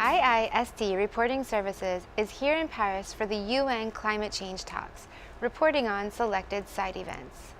IISD Reporting Services is here in Paris for the UN climate change talks, reporting on selected side events.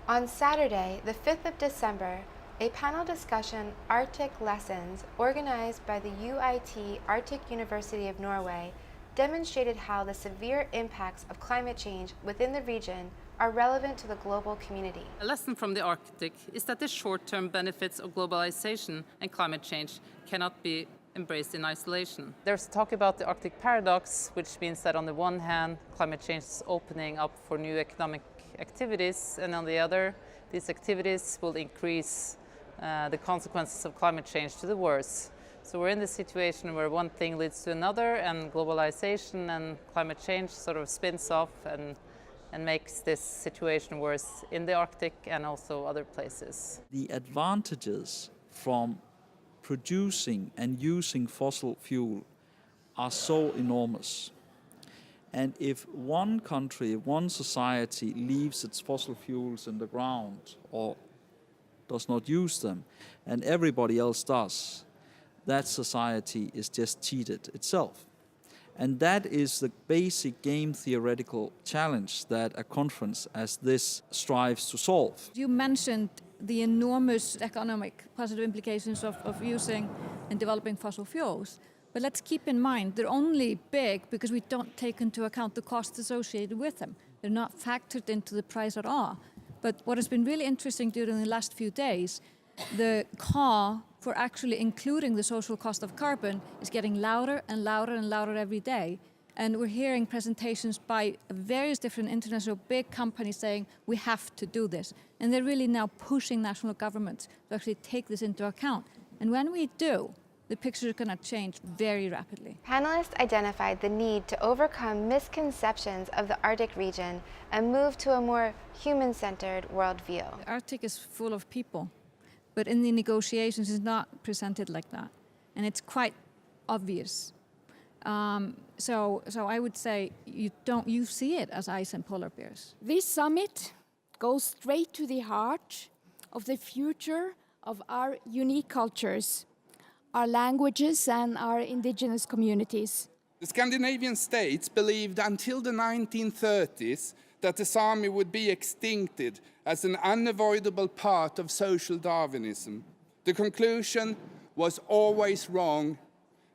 On Saturday, the 5th of December, a panel discussion, Arctic Lessons, organized by the UiT Arctic University of Norway, demonstrated how the severe impacts of climate change within the region are relevant to the global community. A lesson from the Arctic is that the short-term benefits of globalization and climate change cannot be embraced in isolation. There's talk about the Arctic paradox, which means that on the one hand, climate change is opening up for new economic activities, and on the other, these activities will increase the consequences of climate change to the worse. So we're in this situation where one thing leads to another, and globalization and climate change sort of spins off and makes this situation worse in the Arctic and also other places. The advantages from producing and using fossil fuel are so enormous. And if one country, one society leaves its fossil fuels in the ground or does not use them, and everybody else does, that society is just cheated itself. And that is the basic game theoretical challenge that a conference as this strives to solve. You mentioned the enormous economic positive implications of using and developing fossil fuels. But let's keep in mind, they're only big because we don't take into account the costs associated with them. They're not factored into the price at all. But what has been really interesting during the last few days, the call for actually including the social cost of carbon is getting louder and louder and louder every day. And we're hearing presentations by various different international big companies saying we have to do this. And they're really now pushing national governments to actually take this into account. And when we do, the picture is going to change very rapidly. Panelists identified the need to overcome misconceptions of the Arctic region and move to a more human-centered worldview. The Arctic is full of people, but in the negotiations it's not presented like that. And it's quite obvious. So I would say you see it as ice and polar bears. This summit goes straight to the heart of the future of our unique cultures, our languages and our indigenous communities. The Scandinavian states believed until the 1930s that the Sami would be extincted as an unavoidable part of social Darwinism. The conclusion was always wrong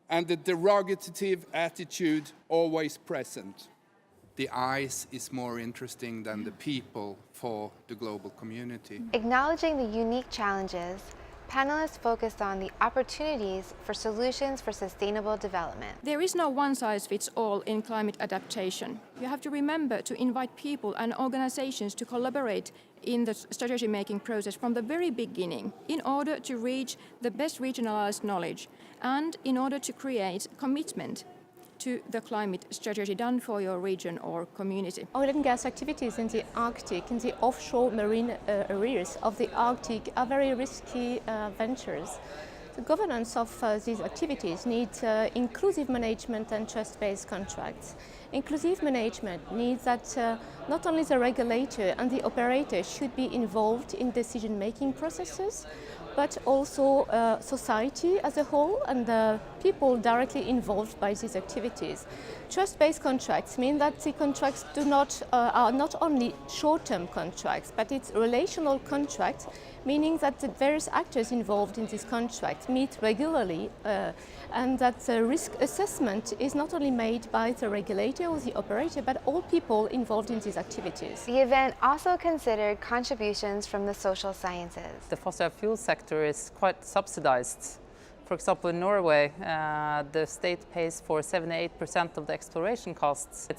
and the derogative attitude always present. The ice is more interesting than the people for the global community. Acknowledging the unique challenges, panelists focused on the opportunities for solutions for sustainable development. There is no one-size-fits-all in climate adaptation. You have to remember to invite people and organizations to collaborate in the strategy-making process from the very beginning in order to reach the best regionalized knowledge and in order to create commitment to the climate strategy done for your region or community. Oil and gas activities in the Arctic, in the offshore marine areas of the Arctic are very risky ventures. The governance of these activities needs inclusive management and trust-based contracts. Inclusive management needs that not only the regulator and the operator should be involved in decision-making processes, but also society as a whole and the people directly involved by these activities. Trust-based contracts mean that the contracts are not only short-term contracts, but it's relational contracts, meaning that the various actors involved in this contract meet regularly and that the risk assessment is not only made by the regulator or the operator, but all people involved in these activities. The event also considered contributions from the social sciences. The fossil fuel sector is quite subsidized. For example, in Norway, the state pays for 78% of the exploration costs. It's